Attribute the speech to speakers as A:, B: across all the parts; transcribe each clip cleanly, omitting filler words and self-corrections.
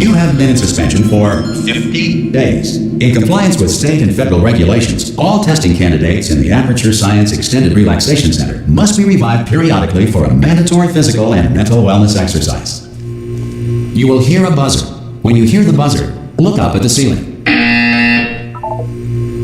A: You have been in suspension for 50 days. In compliance with state and federal regulations, all testing candidates in the Aperture Science Extended Relaxation Center must be revived periodically for a mandatory physical and mental wellness exercise. You will hear a buzzer. When you hear the buzzer, look up at the ceiling.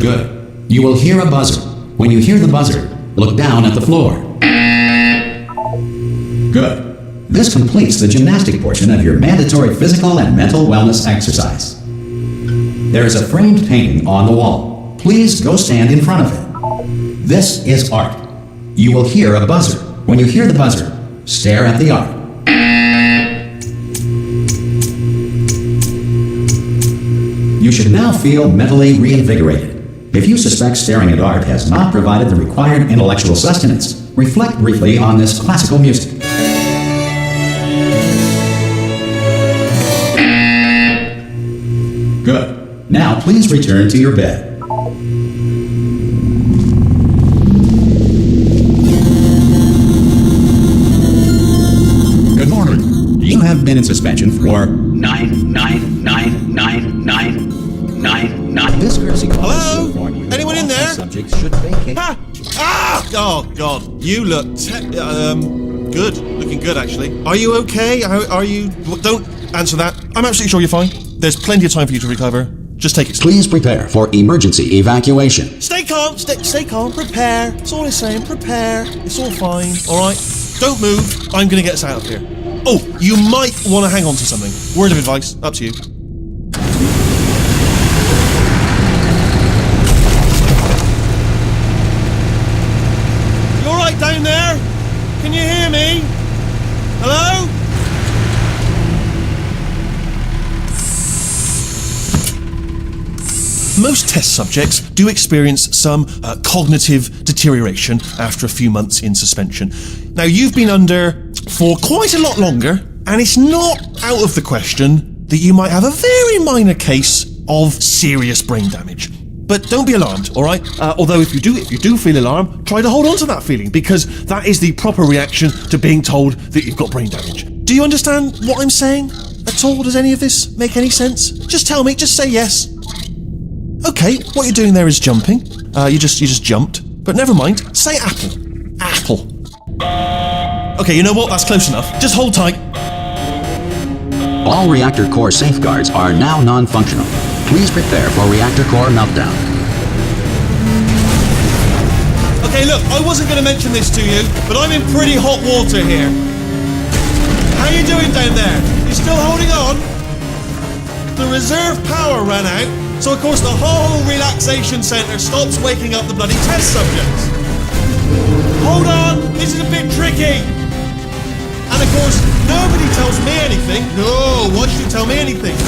A: Good. You will hear a buzzer. When you hear the buzzer, look down at the floor. Good. This completes the gymnastic portion of your mandatory physical and mental wellness exercise. There is a framed painting on the wall. Please go stand in front of it. This is art. You will hear a buzzer. When you hear the buzzer, stare at the art. You should now feel mentally reinvigorated. If you suspect staring at art has not provided the required intellectual sustenance, reflect briefly on this classical music. Good. Now please return to your bed. Good morning. You have been in suspension for 9999999. This courtesy call.
B: Hello? Anyone in there?
A: Subjects should vacate.
B: Ha! Ah! Oh God, you look good. Looking good, actually. Are you okay? Are you? Don't answer that. I'm absolutely sure you're fine. There's plenty of time for you to recover. Just take it slow.
A: Please prepare for emergency evacuation.
B: Stay calm. Stay calm. Prepare. That's all I'm saying. Prepare. It's all fine. All right. Don't move. I'm gonna get us out of here. Oh, you might want to hang on to something. Word of advice. Up to you. Down there? Can you hear me? Hello? Most test subjects do experience some cognitive deterioration after a few months in suspension. Now, you've been under for quite a lot longer, and it's not out of the question that you might have a very minor case of serious brain damage. But don't be alarmed, all right? Although if you do feel alarmed, try to hold on to that feeling, because that is the proper reaction to being told that you've got brain damage. Do you understand what I'm saying at all? Does any of this make any sense? Just tell me, just say yes. Okay, what you're doing there is jumping. You just jumped. But never mind, say apple. Apple. Okay, you know what? That's close enough. Just hold tight.
A: All reactor core safeguards are now non-functional. Please prepare for reactor core meltdown.
B: Okay, look, I wasn't going to mention this to you, but I'm in pretty hot water here. How you doing down there? You still holding on? The reserve power ran out, so of course the whole relaxation centre stops waking up the bloody test subjects. Hold on, this is a bit tricky. And of course, nobody tells me anything. No, why should you tell me anything?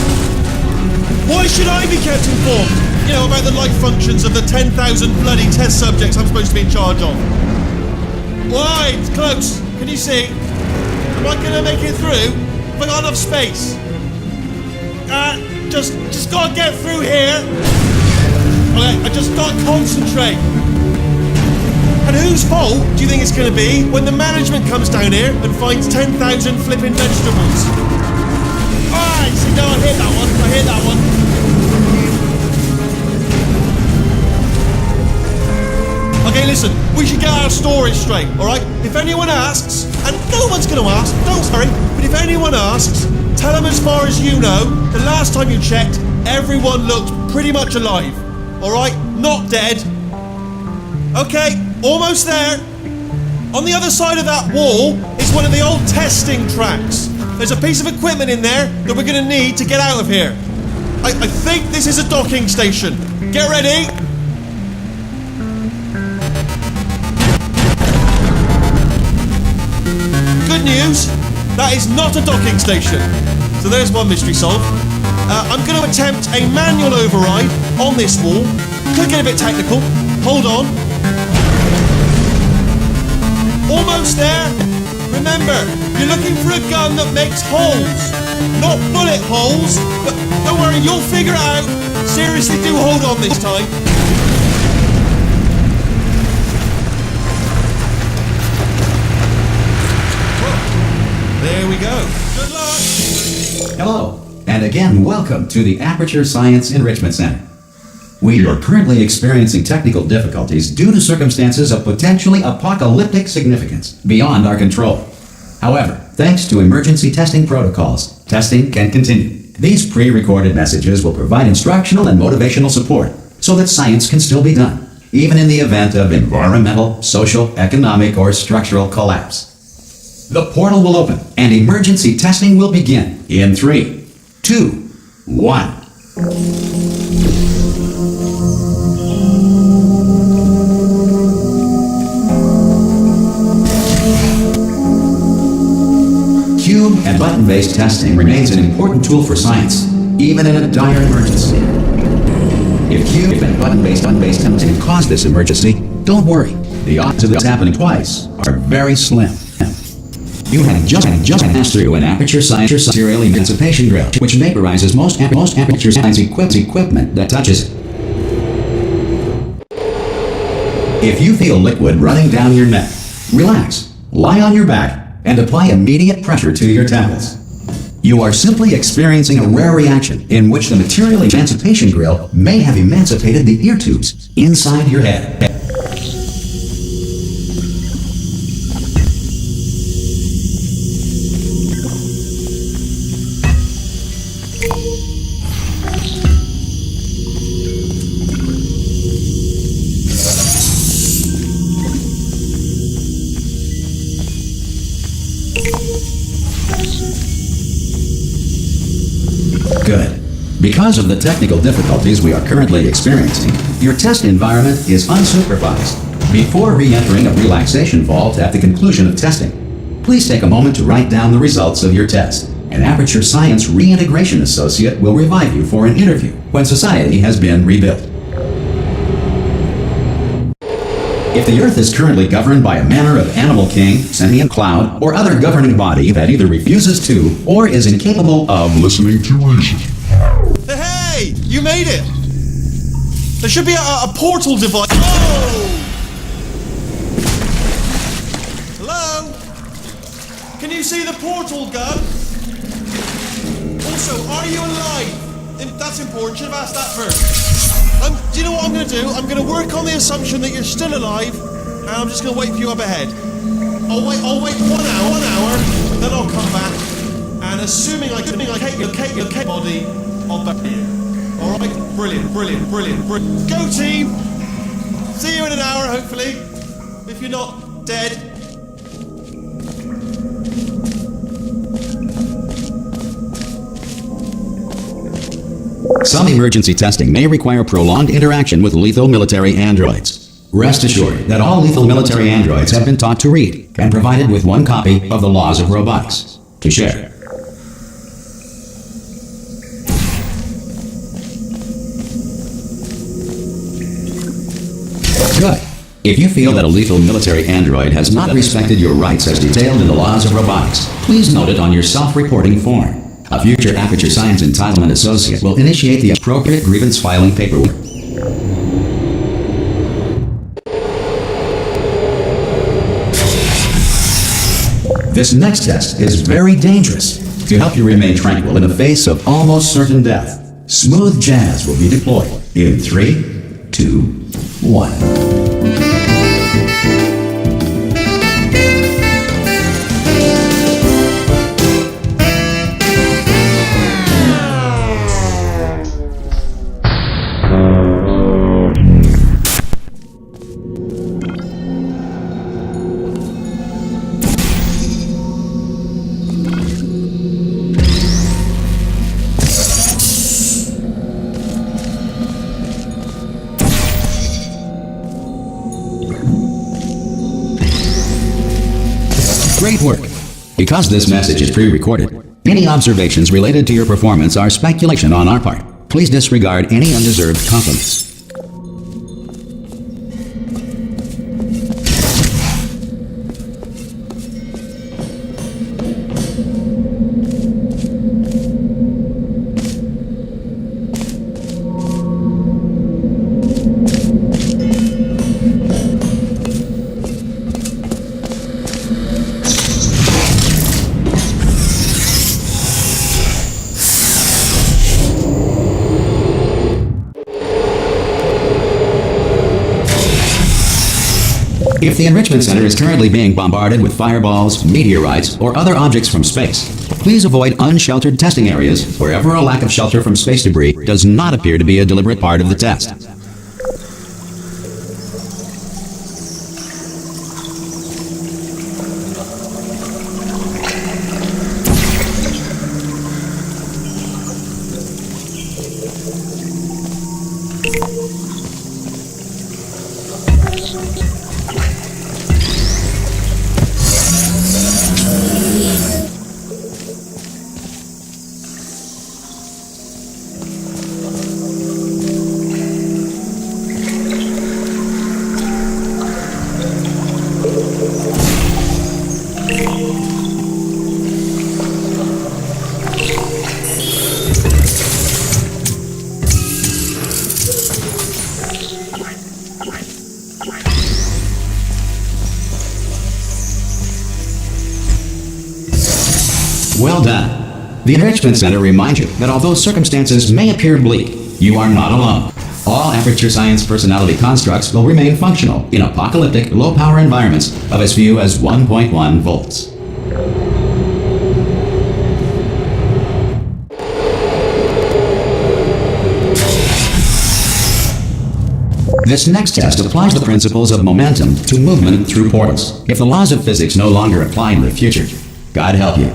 B: Why should I be kept informed? You know, about the life functions of the 10,000 bloody test subjects I'm supposed to be in charge of. Why? It's close. Can you see? Am I gonna make it through? Have I got enough space? Just gotta get through here. Okay, I just gotta concentrate. And whose fault do you think it's gonna be when the management comes down here and finds 10,000 flipping vegetables? Alright, see, no, I hear that one. Okay, listen, we should get our story straight, alright? If anyone asks, and no one's gonna ask, don't worry, but if anyone asks, tell them as far as you know, the last time you checked, everyone looked pretty much alive, alright? Not dead. Okay, almost there. On the other side of that wall is one of the old testing tracks. There's a piece of equipment in there that we're gonna need to get out of here. I think this is a docking station. Get ready. Good news, that is not a docking station. So there's one mystery solved. I'm gonna attempt a manual override on this wall. Could get a bit technical. Hold on. Almost there. Remember, you're looking for a gun that makes holes, not bullet holes. But don't worry, you'll figure it out. Seriously, do hold on this time. There we go. Good luck.
A: Hello, And again, welcome to the Aperture Science Enrichment Center. We are currently experiencing technical difficulties due to circumstances of potentially apocalyptic significance beyond our control. However, thanks to emergency testing protocols, testing can continue. These pre-recorded messages will provide instructional and motivational support so that science can still be done, even in the event of environmental, social, economic, or structural collapse. The portal will open and emergency testing will begin in 3, 2, 1. Cube and button-based testing remains an important tool for science, even in a dire emergency. If cube and button-based testing cause this emergency, don't worry. The odds of this happening twice are very slim. You have just passed through an Aperture Science serial emancipation drill, which vaporizes most Aperture Science equipment that touches it. If you feel liquid running down your neck, relax, lie on your back, and apply immediate pressure to your temples. You are simply experiencing a rare reaction in which the material emancipation grill may have emancipated the ear tubes inside your head. Good. Because of the technical difficulties we are currently experiencing, your test environment is unsupervised. Before re-entering a relaxation vault at the conclusion of testing, please take a moment to write down the results of your test. An Aperture Science Reintegration Associate will revive you for an interview when society has been rebuilt. If the Earth is currently governed by a manner of animal king, sentient cloud, or other governing body that either refuses to or is incapable of listening to reason.
B: Hey! You made it! There should be a portal device. Oh! Hello? Can you see the portal gun? Also, are you alive? That's important. Should have asked that first. Do you know what I'm going to do? I'm going to work on the assumption that you're still alive, and I'm just going to wait for you up ahead. I'll wait 1 hour, then I'll come back, and assuming I take your body, I'll bury you. All right? Brilliant. Go team! See you in an hour, hopefully, if you're not dead.
A: Some emergency testing may require prolonged interaction with lethal military androids. Rest assured that all lethal military androids have been taught to read and provided with one copy of the Laws of Robotics to share. Good. If you feel that a lethal military android has not respected your rights as detailed in the Laws of Robotics, please note it on your self-reporting form. A future Aperture Science Entitlement Associate will initiate the appropriate grievance filing paperwork. This next test is very dangerous. To help you remain tranquil in the face of almost certain death, smooth jazz will be deployed in 3, 2, 1. Great work. Because this message is pre-recorded, any observations related to your performance are speculation on our part. Please disregard any undeserved compliments. If the Enrichment Center is currently being bombarded with fireballs, meteorites, or other objects from space, please avoid unsheltered testing areas wherever a lack of shelter from space debris does not appear to be a deliberate part of the test. Well done. The Enrichment Center reminds you that although circumstances may appear bleak, you are not alone. All Aperture Science personality constructs will remain functional in apocalyptic, low-power environments of as few as 1.1 volts. This next test applies the principles of momentum to movement through portals. If the laws of physics no longer apply in the future, God help you.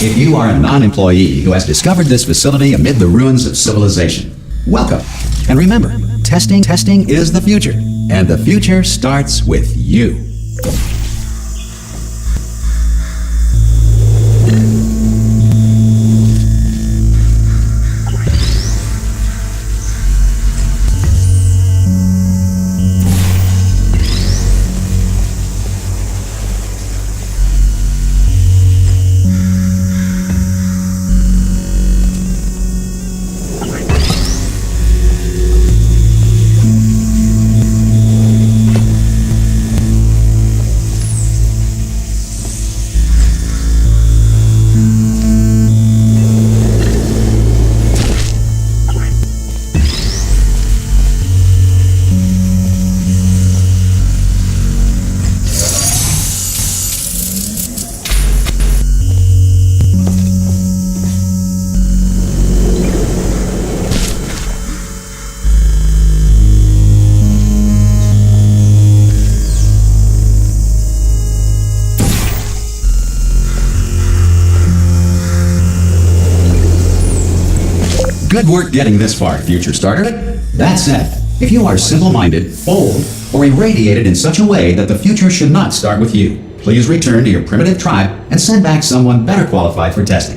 A: If you are a non-employee who has discovered this facility amid the ruins of civilization, welcome. And remember, testing is the future, and the future starts with you. Good work getting this far, future starter. That said, if you are simple-minded, bold, or irradiated in such a way that the future should not start with you, please return to your primitive tribe and send back someone better qualified for testing.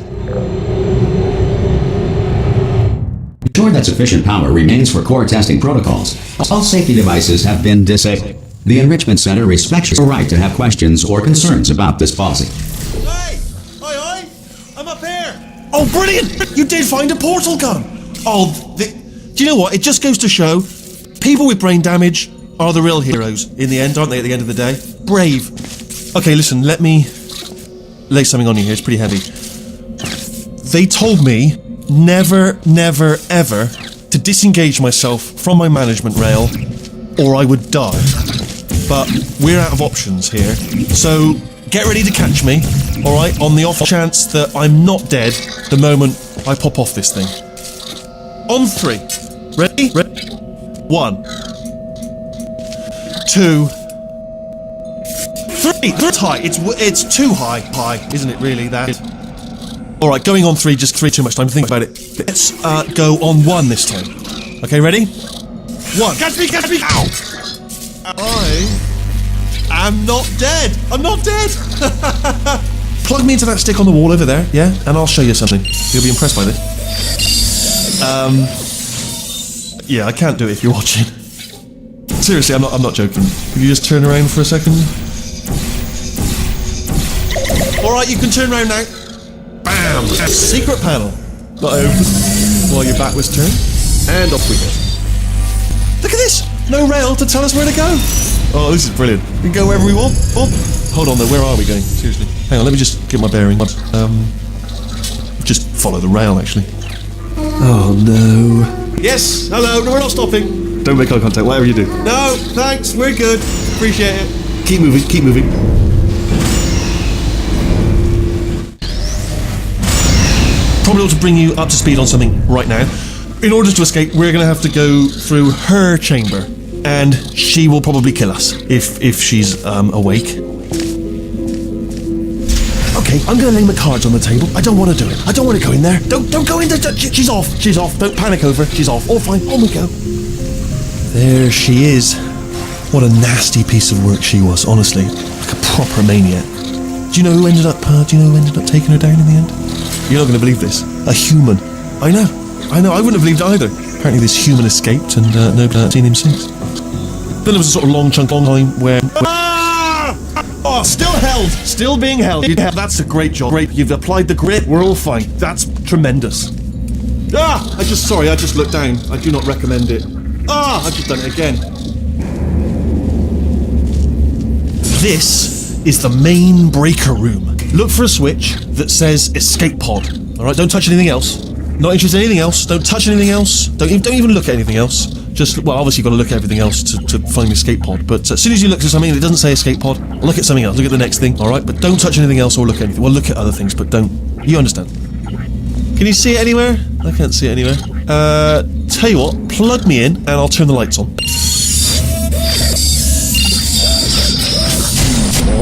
A: Ensure that sufficient power remains for core testing protocols. All safety devices have been disabled. The Enrichment Center respects your right to have questions or concerns about this policy.
B: Hey! Hi! I'm up here! Oh, brilliant! You did find a portal gun! Do you know what? It just goes to show, people with brain damage are the real heroes in the end, aren't they, at the end of the day? Brave. Okay, listen, let me lay something on you here. It's pretty heavy. They told me never, ever to disengage myself from my management rail or I would die. But we're out of options here, so get ready to catch me, alright, on the off chance that I'm not dead the moment I pop off this thing. On 3. Ready? 1, 2, 3. That's high. It's too high, isn't it? Really, that is. All right, going on 3. Just 3. Too much time to think about it. Let's go on 1 this time. Okay, ready? 1. Catch me! Ow! I am not dead. I'm not dead. Plug me into that stick on the wall over there, yeah, and I'll show you something. You'll be impressed by this. Yeah, I can't do it if you're watching. Seriously, I'm not joking. Could you just turn around for a second? Alright, you can turn around now. Bam! Secret panel. Not open while your back was turned. And off we go. Look at this! No rail to tell us where to go. Oh, this is brilliant. We can go wherever we want. Oh, hold on though, where are we going? Seriously. Hang on, let me just get my bearing. Just follow the rail, actually. Oh no. Yes, hello, no, we're not stopping. Don't make eye contact, whatever you do. No, thanks, we're good. Appreciate it. Keep moving, keep moving. Probably ought to bring you up to speed on something right now. In order to escape, we're going to have to go through her chamber. And she will probably kill us if she's awake. Okay, I'm going to lay my cards on the table. I don't want to do it. I don't want to go in there. Don't go in there. She's off. She's off. Don't panic over. She's off. All fine. On we go. There she is. What a nasty piece of work she was, honestly. Like a proper maniac. Do you know who ended up taking her down in the end? You're not going to believe this. A human. I know. I wouldn't have believed it either. Apparently this human escaped and nobody had seen him since. Then there was a sort of long time where... Oh, still held! Still being held. That's a great job. Great, you've applied the grit, we're all fine. That's tremendous. I just looked down. I do not recommend it. I've just done it again. This is the main breaker room. Look for a switch that says escape pod. Alright, don't touch anything else. Not interested in anything else. Don't touch anything else. Don't even look at anything else. Just, well, obviously you've got to look at everything else to find the escape pod. But as soon as you look at something that doesn't say escape pod, look at something else. Look at the next thing, alright? But don't touch anything else or look at anything. Well, look at other things, but don't. You understand. Can you see it anywhere? I can't see it anywhere. Tell you what, plug me in and I'll turn the lights on.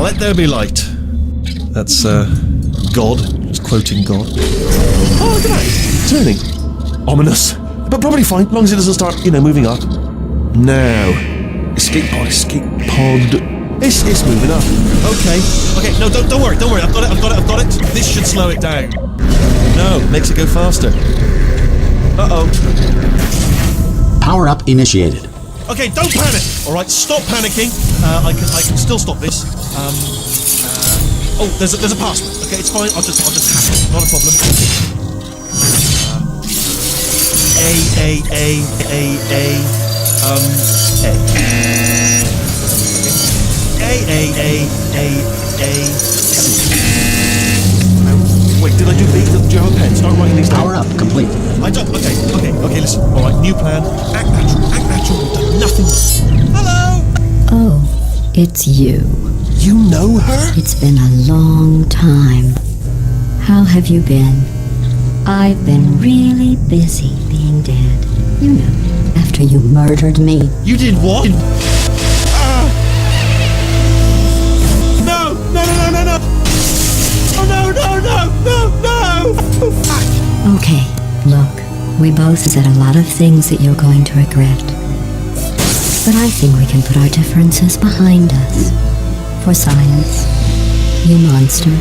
B: Let there be light. That's, God. Just quoting God. Oh, look at that. It's turning. Ominous. But probably fine, as long as it doesn't start, moving up. Now. Escape pod. It's moving up. Okay, no, don't worry. I've got it. This should slow it down. No, makes it go faster. Uh-oh.
A: Power up initiated.
B: Okay, don't panic. Alright, stop panicking. I can still stop this. There's a password. Okay, it's fine, I'll just hack it. Not a problem. A. Wait, did I do B? Do you have a pen? Start writing these down.
A: Power up complete.
B: I don't. Okay, listen. Alright, new plan. Act natural. We've done nothing. Hello!
C: Oh, it's you.
B: You know her?
C: It's been a long time. How have you been? I've been really busy being dead. After you murdered me.
B: You did what? No! Oh, no!
C: Okay, look, we both said a lot of things that you're going to regret. But I think we can put our differences behind us. For science, you monster.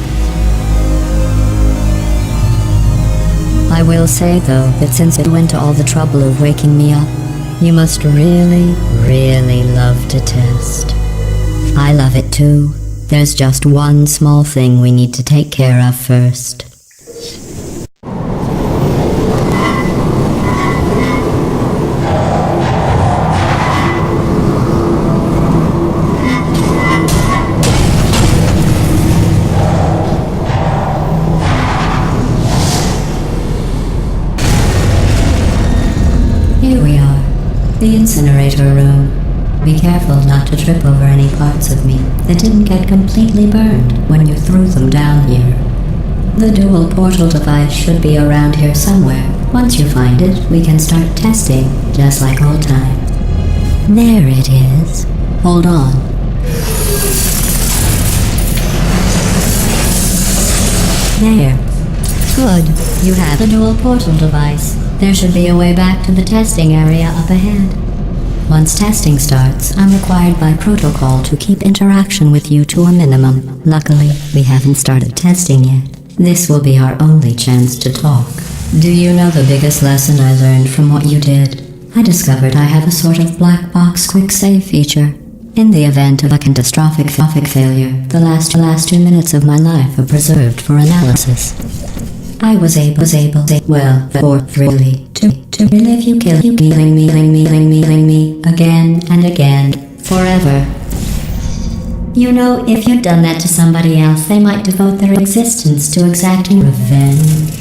C: I will say, though, that since you went to all the trouble of waking me up, you must really, really love to test. I love it too. There's just one small thing we need to take care of first. Here we are, the incinerator room. Be careful not to trip over any parts of me that didn't get completely burned when you threw them down here. The dual portal device should be around here somewhere. Once you find it, we can start testing, just like old times. There it is. Hold on. There. Good. You have the dual portal device. There should be a way back to the testing area up ahead. Once testing starts, I'm required by protocol to keep interaction with you to a minimum. Luckily, we haven't started testing yet. This will be our only chance to talk. Do you know the biggest lesson I learned from what you did? I discovered I have a sort of black box quick save feature. In the event of a catastrophic failure, the last 2 minutes of my life are preserved for analysis. I was able, to relive you killing me again and again, forever. You know, if you'd done that to somebody else, they might devote their existence to exacting revenge.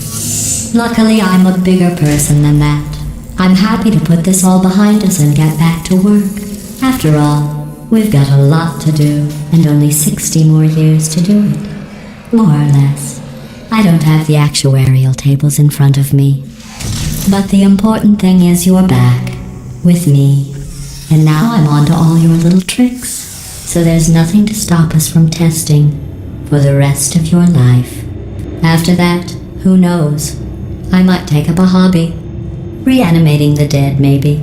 C: Luckily, I'm a bigger person than that. I'm happy to put this all behind us and get back to work. After all, we've got a lot to do, and only 60 more years to do it. More or less. I don't have the actuarial tables in front of me. But the important thing is you're back, with me. And now I'm on to all your little tricks. So there's nothing to stop us from testing for the rest of your life. After that, who knows? I might take up a hobby. Reanimating the dead, maybe.